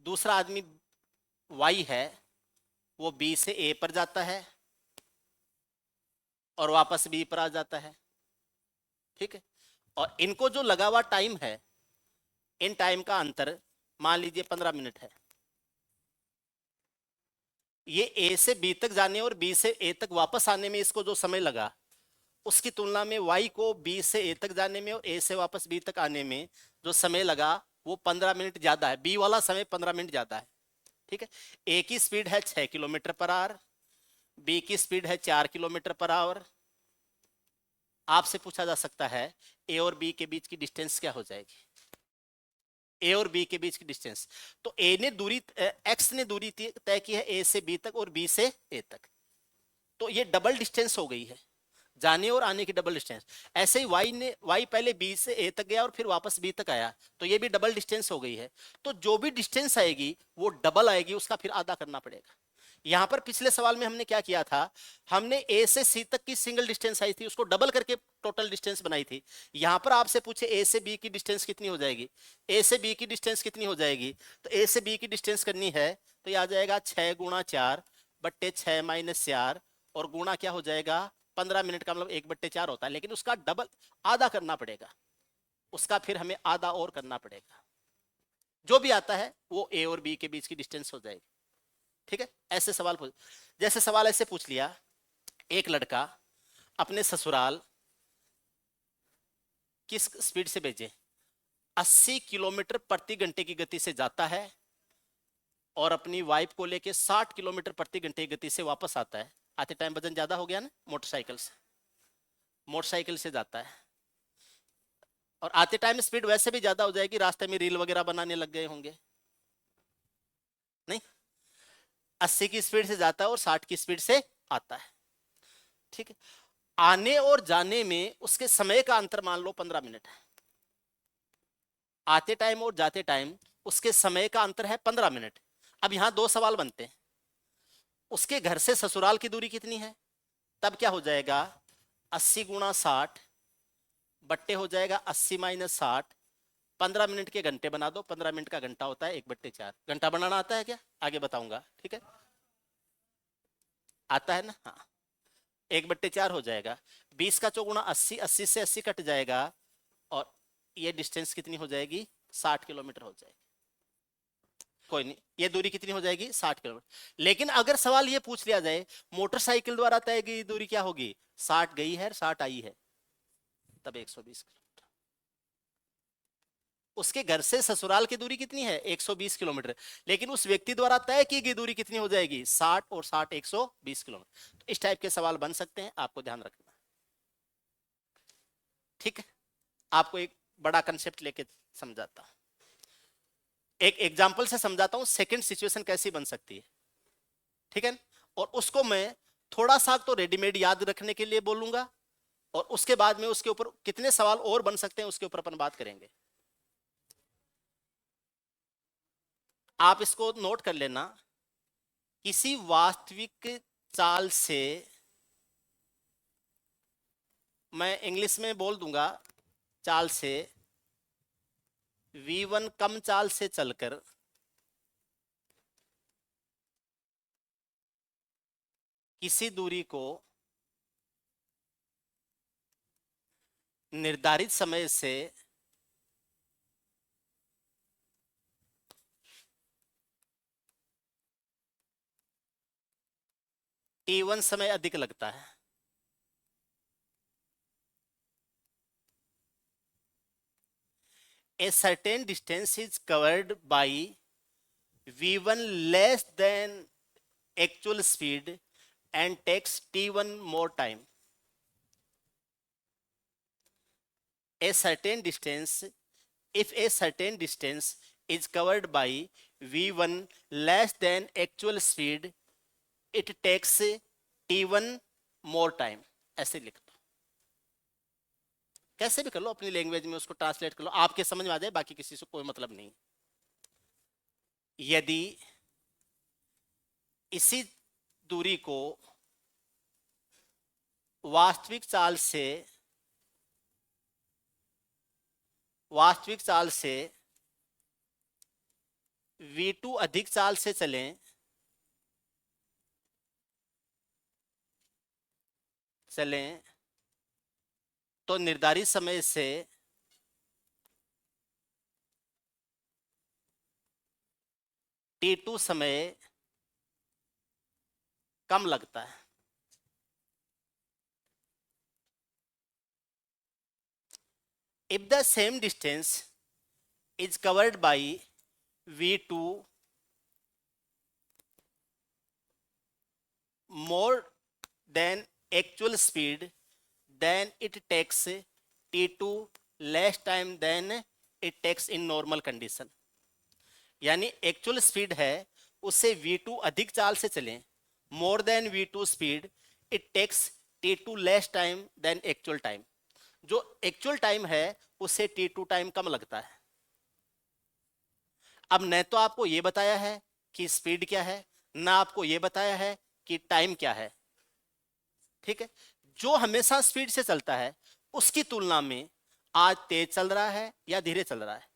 दूसरा आदमी वाई है, वो बी से ए पर जाता है और वापस बी पर आ जाता है, ठीक है। और इनको जो लगा हुआ टाइम है, इन टाइम का अंतर मान लीजिए 15 मिनट है। ये ए से बी तक जाने और बी से ए तक वापस आने में इसको जो समय लगा, उसकी तुलना में वाई को बी से ए तक जाने में और ए से वापस बी तक आने में जो समय लगा वो 15 मिनट ज्यादा है। बी वाला समय 15 मिनट ज्यादा है, ठीक है। ए की स्पीड है 6 किलोमीटर पर आवर, बी की स्पीड है 4 किलोमीटर पर आवर। आपसे पूछा जा सकता है ए और बी के बीच की डिस्टेंस क्या हो जाएगी? ए और बी के बीच की डिस्टेंस, तो ए ने दूरी, एक्स ने दूरी तय की है ए से बी तक और बी से ए तक, तो ये डबल डिस्टेंस हो गई है, जाने और आने की डबल डिस्टेंस। ऐसे ही वाई पहले बी से ए तक गया और फिर वापस बी तक आया, तो ये भी डबल डिस्टेंस हो गई है। तो जो भी डिस्टेंस आएगी वो डबल आएगी, उसका फिर आधा करना पड़ेगा। यहां पर पिछले सवाल में हमने क्या किया था, हमने ए से सी तक की सिंगल डिस्टेंस आई थी, उसको डबल करके टोटल डिस्टेंस बनाई थी। यहां पर आपसे पूछे ए से बी की डिस्टेंस कितनी हो जाएगी, ए से बी की डिस्टेंस कितनी हो जाएगी, तो ए से बी की डिस्टेंस करनी है तो ये आ जाएगा 6 गुणा 4 बट्टे 6 माइनस 4, और गुणा क्या हो जाएगा 15 मिनट का, मतलब 1/4 होता है, लेकिन उसका डबल आधा करना पड़ेगा, उसका फिर हमें आधा और करना पड़ेगा। जो भी आता है वो ए और बी के बीच की डिस्टेंस हो जाएगी, ठीक है। ऐसे सवाल पूछ, जैसे सवाल ऐसे पूछ लिया, एक लड़का अपने ससुराल किस स्पीड से भेजे, 80 किलोमीटर प्रति घंटे की गति से जाता है और अपनी वाइफ को लेके 60 किलोमीटर प्रति घंटे की गति से वापस आता है। आते टाइम वजन ज्यादा हो गया ना, मोटरसाइकिल से जाता है और आते टाइम स्पीड वैसे भी ज्यादा हो जाएगी, रास्ते में रील वगैरह बनाने लग गए होंगे, नहीं? 80 की स्पीड से जाता है और 60 की स्पीड से आता है, ठीक है। आने और जाने में उसके समय का अंतर मान लो 15 मिनट है, आते टाइम और जाते टाइम उसके समय का अंतर है 15 मिनट। अब यहां दो सवाल बनते हैं, उसके घर से ससुराल की दूरी कितनी है? तब क्या हो जाएगा, 80 गुणा 60 बट्टे हो जाएगा 80 माइनस 60, 15 मिनट के घंटे बना दो, 15 मिनट का घंटा होता है 1/4। घंटा बनाना आता है क्या? आगे बताऊंगा, ठीक है, आता है ना, हाँ। 1/4 हो जाएगा, 20 का चौगुना 80, 80 से 80 कट जाएगा, और ये डिस्टेंस कितनी हो जाएगी, 60 किलोमीटर हो जाएगी। कोई नहीं, ये दूरी कितनी हो जाएगी, 60 किलोमीटर। लेकिन अगर सवाल ये पूछ लिया जाए मोटरसाइकिल द्वारा तय की दूरी क्या होगी, 60 गई है 60 आई है, तब 120 किलोमीटर। उसके घर से ससुराल की दूरी कितनी है, 120 किलोमीटर, लेकिन उस व्यक्ति द्वारा तय की गई दूरी कितनी हो जाएगी, 60 और 60 120 किलोमीटर। तो इस टाइप के सवाल बन सकते हैं, आपको ध्यान रखना, ठीक है। आपको एक बड़ा कंसेप्ट लेके समझाता हूं, एक एग्जांपल से समझाता हूं, सेकंड सिचुएशन कैसी बन सकती है, ठीक है। और उसको मैं थोड़ा सा तो रेडीमेड याद रखने के लिए बोलूंगा, और उसके बाद में उसके ऊपर कितने सवाल और बन सकते हैं उसके ऊपर अपन बात करेंगे। आप इसको नोट कर लेना, किसी वास्तविक चाल से, मैं इंग्लिश में बोल दूंगा, चाल से v1 कम चाल से चलकर किसी दूरी को निर्धारित समय से t1 समय अधिक लगता है, a certain distance is covered by v1 less than actual speed and takes t1 more time. A certain distance, if a certain distance is covered by v1 less than actual speed, it takes t1 more time. ऐसे लिख दो, कैसे भी कर लो, अपनी language में उसको translate कर लो, आपके समझ में आ जाए, बाकी किसी से कोई मतलब नहीं। यदि इसी दूरी को वास्तविक चाल से v2 अधिक चाल से चलें तो निर्धारित समय से t2 समय कम लगता है। If the same distance is covered by v2 more than actual speed, then it takes t2 less time than it takes in normal condition. यानी एक्चुअल स्पीड है उससे v2 अधिक चाल से चलें, more than v2 speed, it takes t2 less time than actual time. जो actual time है उससे t2 टाइम कम लगता है। अब न तो आपको यह बताया है कि स्पीड क्या है, ना आपको यह बताया है कि टाइम क्या है, ठीक है। जो हमेशा स्पीड से चलता है उसकी तुलना में आज तेज चल रहा है या धीरे चल रहा है,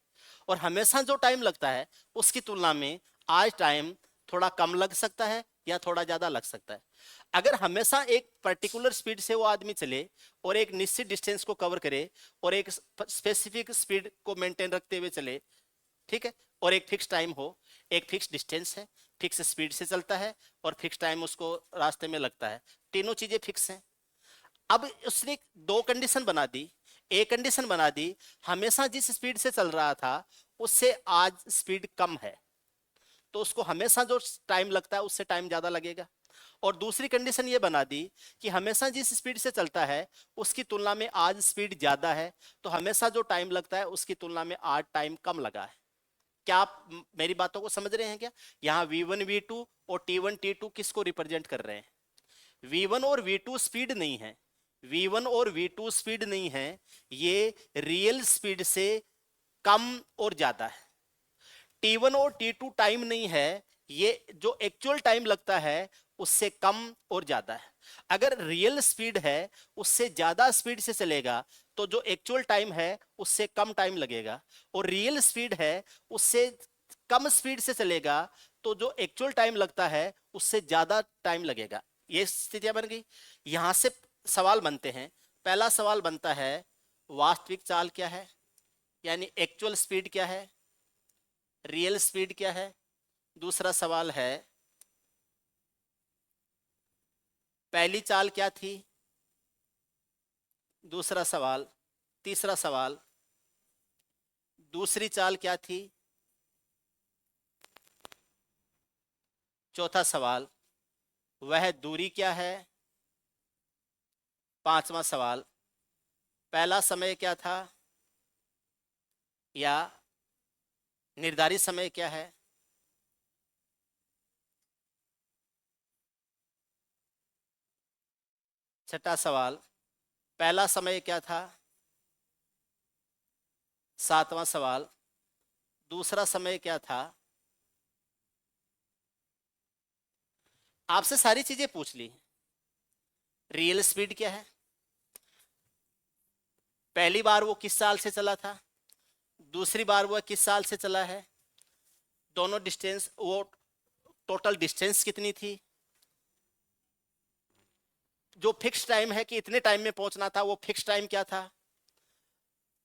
और हमेशा जो टाइम लगता है उसकी तुलना में आज टाइम थोड़ा कम लग सकता है या थोड़ा ज्यादा लग सकता है। अगर हमेशा एक पर्टिकुलर स्पीड से वो आदमी चले और एक निश्चित डिस्टेंस को कवर करे और एक स्पेसिफिक स्पीड को मेंटेन रखते हुए चले, ठीक है, और एक फिक्स टाइम हो, एक फिक्स डिस्टेंस है, फिक्स स्पीड से चलता है और फिक्स टाइम उसको रास्ते में लगता है, तीनों चीजें फिक्स हैं। अब उसने दो कंडीशन बना दी, एक कंडीशन बना दी हमेशा जिस स्पीड से चल रहा था उससे आज स्पीड कम है, तो उसको हमेशा जो टाइम लगता है उससे टाइम ज्यादा लगेगा। और दूसरी कंडीशन ये बना दी कि हमेशा जिस स्पीड से चलता है उसकी तुलना में आज स्पीड ज्यादा है, तो हमेशा जो टाइम लगता है उसकी तुलना में आज टाइम कम लगा है। क्या आप मेरी बातों को समझ रहे हैं क्या? यहाँ V1 V2 और T1 T2 किसको रिप्रेजेंट कर रहे हैं? V1 और V2 स्पीड नहीं है, V1 और V2 स्पीड नहीं है, ये रियल स्पीड से कम और ज्यादा है। T1 और T2 टाइम नहीं है, ये जो एक्चुअल टाइम लगता है उससे कम और ज्यादा है। अगर रियल स्पीड है उससे ज्यादा स्पीड से चलेगा तो जो एक्चुअल टाइम है उससे कम टाइम लगेगा, और रियल स्पीड है उससे कम स्पीड से चलेगा तो जो एक्चुअल टाइम लगता है उससे ज्यादा टाइम लगेगा। ये स्थितियां बन गई। यहां से सवाल बनते हैं। पहला सवाल बनता है वास्तविक चाल क्या है, यानी एक्चुअल स्पीड क्या है, रियल स्पीड क्या है। दूसरा सवाल है पहली चाल क्या थी। दूसरा सवाल। तीसरा सवाल दूसरी चाल क्या थी। चौथा सवाल वह दूरी क्या है। पांचवा सवाल पहला समय क्या था या निर्धारित समय क्या है। छठा सवाल पहला समय क्या था। सातवां सवाल दूसरा समय क्या था। आपसे सारी चीजें पूछ ली। रियल स्पीड क्या है, पहली बार वो किस साल से चला था, दूसरी बार वो किस साल से चला है, दोनों डिस्टेंस वो टोटल डिस्टेंस कितनी थी, जो फिक्स टाइम है कि इतने टाइम में पहुंचना था वो फिक्स टाइम क्या था,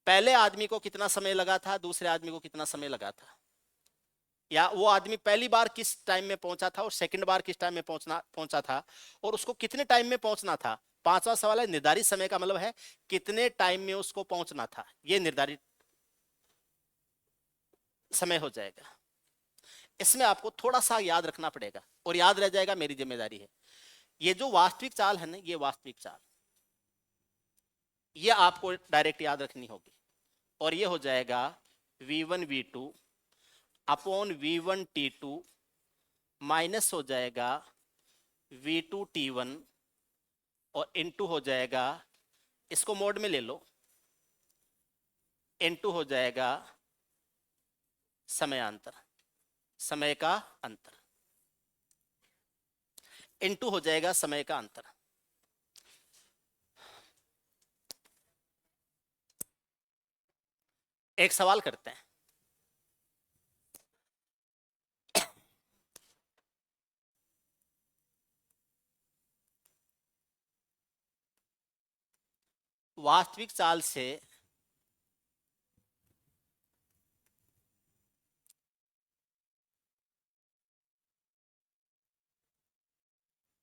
पहले आदमी को कितना समय लगा था, दूसरे आदमी को कितना समय लगा था, या वो आदमी पहली बार किस टाइम में पहुंचा था और सेकंड बार किस टाइम में पहुंचा था और उसको कितने टाइम में पहुंचना था। पांचवा सवाल है निर्धारित समय का मतलब है कितने टाइम में उसको पहुंचना था, ये निर्धारित समय हो जाएगा। इसमें आपको थोड़ा सा याद रखना पड़ेगा और याद रह जाएगा, मेरी जिम्मेदारी है। ये जो वास्तविक चाल है ना, ये वास्तविक चाल, ये आपको डायरेक्ट याद रखनी होगी। और ये हो जाएगा V1 V2 upon V1 T2 minus हो जाएगा V2 T1 और इनटू हो जाएगा, इसको मोड में ले लो, इनटू हो जाएगा समयांतर, समय का अंतर, इनटू हो जाएगा समय का अंतर। एक सवाल करते हैं। वास्तविक चाल से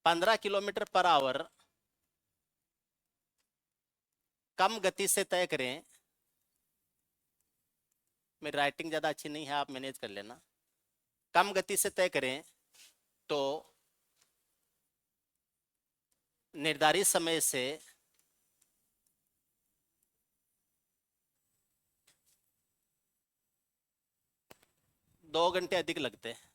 पंद्रह किलोमीटर पर आवर कम गति से तय करें। मेरी राइटिंग ज्यादा अच्छी नहीं है, आप मैनेज कर लेना। कम गति से तय करें तो निर्धारित समय से 2 घंटे अधिक लगते हैं।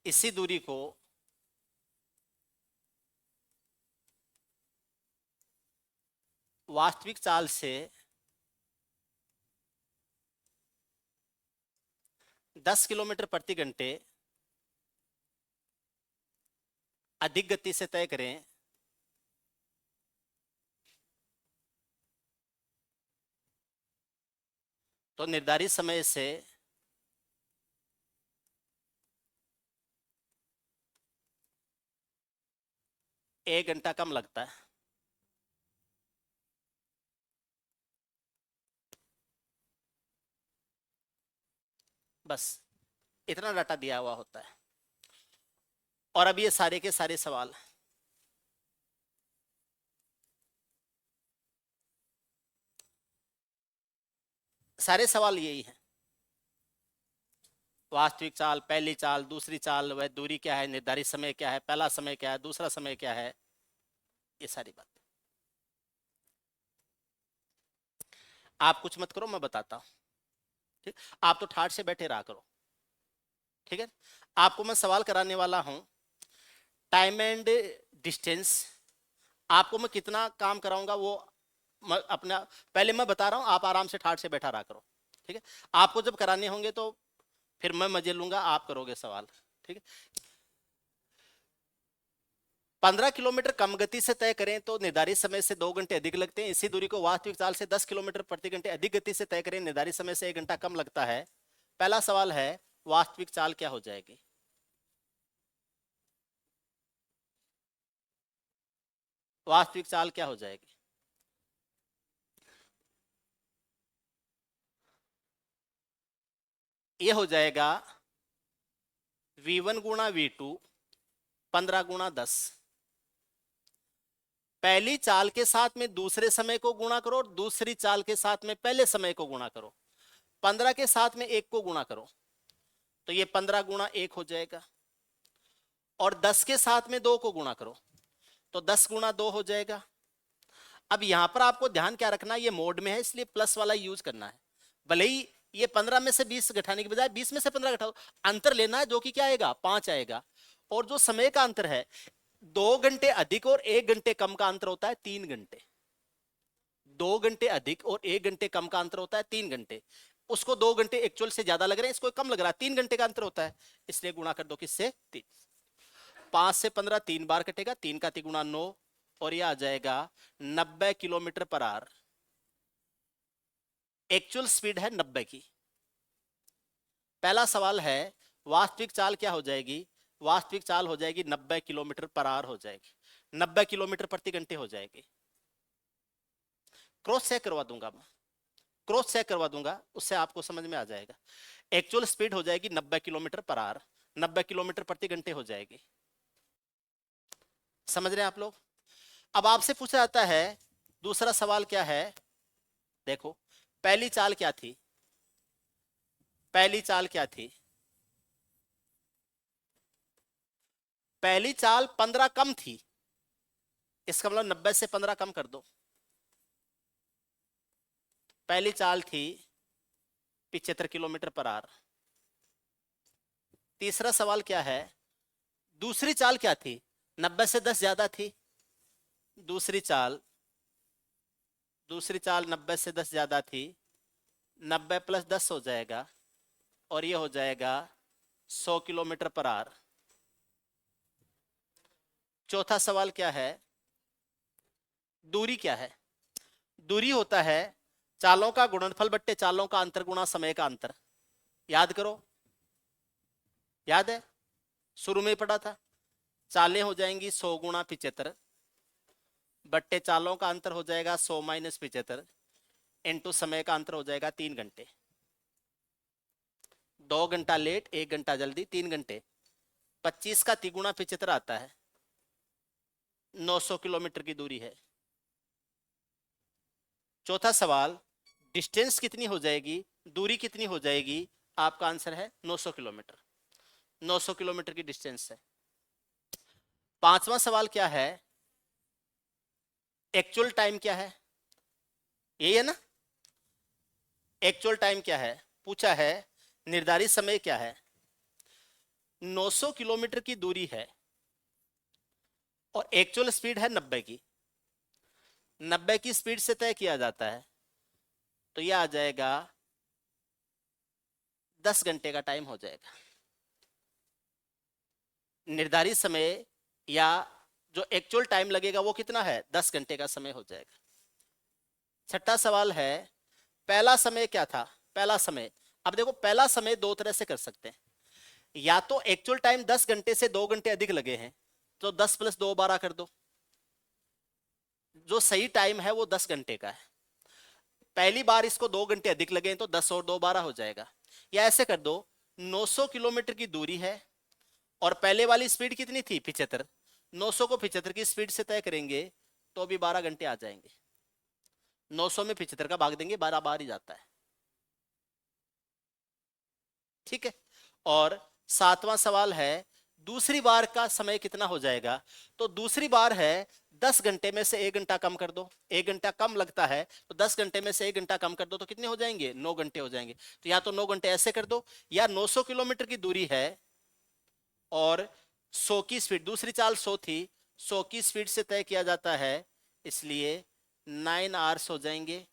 इसी दूरी को वास्तविक चाल से 10 किलोमीटर प्रति घंटे अधिक गति से तय करें तो निर्धारित समय से 1 घंटा कम लगता है। बस इतना डाटा दिया हुआ होता है। और अब ये सारे के सारे सवाल, सारे सवाल यही हैं। वास्तविक चाल, पहली चाल, दूसरी चाल, वह दूरी क्या है, निर्धारित समय क्या है, पहला समय क्या है, दूसरा समय क्या है, ये सारी बात। आप कुछ मत करो, मैं बताता हूं। ठीक, आप तो ठाठ से बैठे रहा करो। ठीक है, आपको मैं सवाल कराने वाला हूं, टाइम एंड डिस्टेंस। आपको मैं कितना काम कराऊंगा वो अपना, पहले मैं बता रहा हूं, आप आराम से ठाठ से बैठा रहा करो। ठीक है, आपको जब कराने होंगे तो फिर मैं मजे लूंगा, आप करोगे सवाल। ठीक है, 15 किलोमीटर कम गति से तय करें तो निर्धारित समय से 2 घंटे अधिक लगते हैं। इसी दूरी को वास्तविक चाल से 10 किलोमीटर प्रति घंटे अधिक गति से तय करें, निर्धारित समय से 1 घंटा कम लगता है। पहला सवाल है, वास्तविक चाल क्या हो जाएगी? वास्तविक चाल क्या हो जाएगी? ये हो जाएगा V1 गुणा V2 15 गुणा 10। पहली चाल के साथ में दूसरे समय को गुणा करो और दूसरी चाल के साथ में पहले समय को गुणा करो। 15 के साथ में 1 को गुणा करो तो ये 15 गुणा 1 हो जाएगा, और 10 के साथ में 2 को गुणा करो तो 10 गुणा 2 हो जाएगा। अब यहां पर आपको ध्यान क्या रखना है, ये मोड में है इसलिए प्लस वाला यूज करना है। भले ही ये 15 में से 20 घटाने के बजाय 20 में से 15 घटाओ, अंतर लेना है जो कि क्या आएगा, 5 आएगा। और जो समय का अंतर है, 2 घंटे अधिक और 1 घंटे कम का अंतर होता है 3 घंटे। 2 घंटे अधिक और 1 घंटे कम का अंतर होता है 3 घंटे। उसको 2 घंटे एक्चुअल से ज्यादा लग रहे हैं, इसको कम लग रहा है, 3 घंटे का अंतर होता है, इसलिए गुणा कर दो किससे, 3। 5 से 15 3 बार कटेगा, 3 का 3 गुणा 9, और यह आ जाएगा 90 kilometre per hour. Actual speed है 90 की। पहला सवाल है, वास्तविक चाल क्या हो जाएगी? वास्तविक चाल हो जाएगी 90 किलोमीटर पर आवर हो जाएगी, 90 किलोमीटर प्रति घंटे हो जाएगी। क्रॉस चेक करवा दूंगा मैं, क्रॉस चेक करवा दूंगा, उससे आपको समझ में आ जाएगा। एक्चुअल स्पीड हो जाएगी 90 किलोमीटर पर आवर, 90 किलोमीटर प्रति घंटे हो जाएगी। समझ रहे हैं आप लोग? अब आपसे पूछा जाता है, दूसरा सवाल क्या है, देखो पहली चाल क्या थी, पहली चाल क्या थी? पहली चाल 15 कम थी, इसका मतलब 90 से 15 कम कर दो। पहली चाल थी 75 किलोमीटर पर आवर। तीसरा सवाल क्या है, दूसरी चाल क्या थी? 90 से 10 ज्यादा थी। दूसरी चाल, दूसरी चाल 90 से 10 ज्यादा थी, 90 प्लस 10 हो जाएगा, और ये हो जाएगा 100 किलोमीटर पर आवर। चौथा सवाल क्या है, दूरी क्या है? दूरी होता है चालों का गुणनफल बट्टे चालों का अंतर गुणा समय का अंतर। याद करो, याद है, शुरू में ही पढ़ा था। चालें हो जाएंगी 100 गुणा 75 बट्टे चालों का अंतर हो जाएगा 100 माइनस 75 इंटू समय का अंतर हो जाएगा 3 घंटे। 2 घंटा लेट, 1 घंटा जल्दी, 3 घंटे। 25 का तिगुना 75 आता है, 900 किलोमीटर की दूरी है। चौथा सवाल, डिस्टेंस कितनी हो जाएगी, दूरी कितनी हो जाएगी? आपका आंसर है 900 किलोमीटर। 900 किलोमीटर की डिस्टेंस है। पांचवा सवाल क्या है, एक्चुअल टाइम क्या है? यही है ना, एक्चुअल टाइम क्या है पूछा है, निर्धारित समय क्या है? 900 किलोमीटर की दूरी है और एक्चुअल स्पीड है 90 की। 90 की स्पीड से तय किया जाता है, तो यह आ जाएगा 10 घंटे का टाइम हो जाएगा। निर्धारित समय या जो एक्चुअल टाइम लगेगा वो कितना है, 10 घंटे का समय हो जाएगा। छठा सवाल है, पहला समय क्या था? पहला समय, अब देखो पहला समय दो तरह से कर सकते हैं, या तो एक्चुअल टाइम 10 घंटे से 2 घंटे अधिक लगे हैं तो 10 प्लस 2 12 कर दो, जो सही टाइम है वो 10 घंटे का है। पहली बार इसको 2 घंटे अधिक लगे हैं तो 10 और 2 12 हो जाएगा। या ऐसे कर दो, 900 किलोमीटर की दूरी है और पहले वाली स्पीड कितनी थी, 75, 900 को 75 की स्पीड से तय करेंगे तो भी 12 घंटे आ जाएंगे। 900 में 75 का भाग देंगे, 12 बार ही जाता है। ठीक है, और 7वां सवाल है दूसरी बार का समय कितना हो जाएगा। तो दूसरी बार है 10 घंटे में से 1 घंटा कम कर दो, 1 घंटा कम लगता है तो 10 घंटे में से 1 घंटा कम कर दो तो कितने हो जाएंगे, 9 घंटे हो जाएंगे। तो या तो 9 घंटे ऐसे कर दो, या 900 किलोमीटर की दूरी है और 100 की स्पीड, दूसरी चाल 100 थी, 100 की स्पीड से तय किया जाता है, इसलिए 9 आवर्स हो जाएंगे,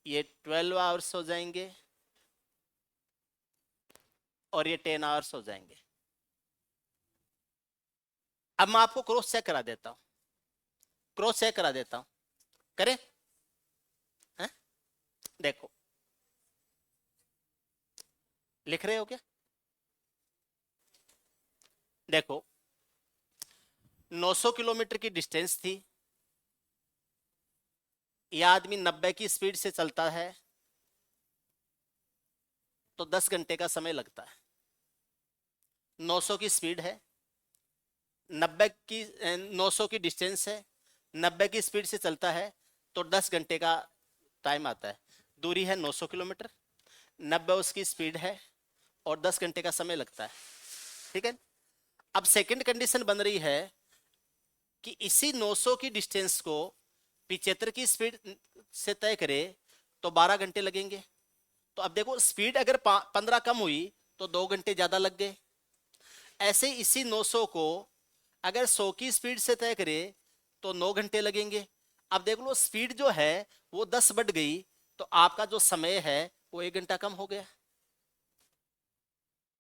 ये 12 आवर्स हो जाएंगे और ये 10 आवर्स हो जाएंगे। अब मैं आपको क्रॉस चेक करा देता हूं, क्रॉस चेक करा देता हूं, करें? हैं? देखो, लिख रहे हो क्या? देखो 900 किलोमीटर की डिस्टेंस थी, यह आदमी 90 की स्पीड से चलता है तो 10 घंटे का समय लगता है। 900 की स्पीड है, 90 की 900 की डिस्टेंस है, 90 की स्पीड से चलता है तो 10 घंटे का टाइम आता है। दूरी है 900 किलोमीटर, 90 उसकी स्पीड है और 10 घंटे का समय लगता है। ठीक है। अब सेकंड कंडीशन बन रही है कि इसी 900 की डिस्टेंस को 75 की स्पीड से तय करे तो 12 घंटे लगेंगे। तो अब देखो स्पीड अगर 15 कम हुई तो 2 घंटे ज्यादा लग गए। ऐसे इसी 900 को अगर 100 की स्पीड से तय करे तो 9 घंटे लगेंगे। अब देख लो स्पीड जो है वो 10 बढ़ गई तो आपका जो समय है वो 1 घंटा कम हो गया।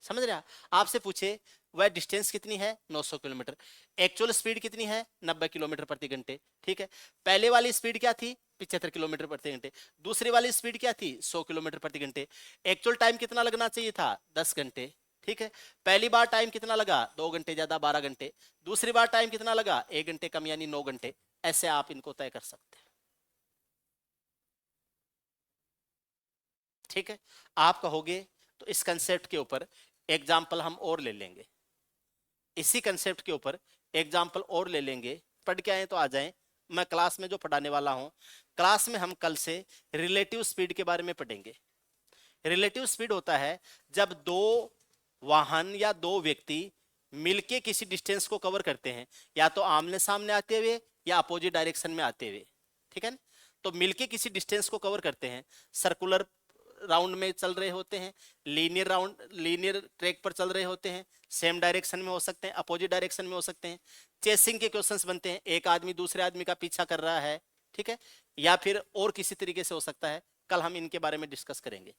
समझ रहे? आपसे पूछे वह डिस्टेंस कितनी है 900 किलोमीटर, एक्चुअल स्पीड कितनी है 90 किलोमीटर प्रति घंटे। ठीक है, पहले वाली स्पीड क्या थी 75 किलोमीटर प्रति घंटे, दूसरी वाली स्पीड क्या थी 100 किलोमीटर प्रति घंटे। एक्चुअल टाइम कितना लगना चाहिए था 10 घंटे। ठीक है, पहली बार टाइम कितना लगा 2 घंटे ज्यादा 12 घंटे, दूसरी बार टाइम कितना लगा 1 घंटे कम यानी 9 घंटे। ऐसे आप इनको तय कर सकते हैं। ठीक है, आप कहोगे तो इस कंसेप्ट के ऊपर एग्जाम्पल हम और ले लेंगे, इसी कंसेप्ट के ऊपर एग्जाम्पल और ले लेंगे। पढ़ के आए तो आ जाएं, मैं क्लास में जो पढ़ाने वाला हूं, क्लास में हम कल से रिलेटिव स्पीड के बारे में पढ़ेंगे। रिलेटिव स्पीड होता है जब दो वाहन या दो व्यक्ति मिलके किसी डिस्टेंस को कवर करते हैं, या तो आमने सामने आते हुए या अपोजिट डायरेक्शन में आते हुए। ठीक है ना? तो मिलके किसी डिस्टेंस को कवर करते हैं, सर्कुलर राउंड में चल रहे होते हैं, लीनियर राउंड लीनियर ट्रैक पर चल रहे होते हैं, सेम डायरेक्शन में हो सकते हैं, अपोजिट डायरेक्शन में हो सकते हैं। चेसिंग के क्वेश्चंस बनते हैं, एक आदमी दूसरे आदमी का पीछा कर रहा है। ठीक है, या फिर और किसी तरीके से हो सकता है, कल हम इनके बारे में डिस्कस करेंगे।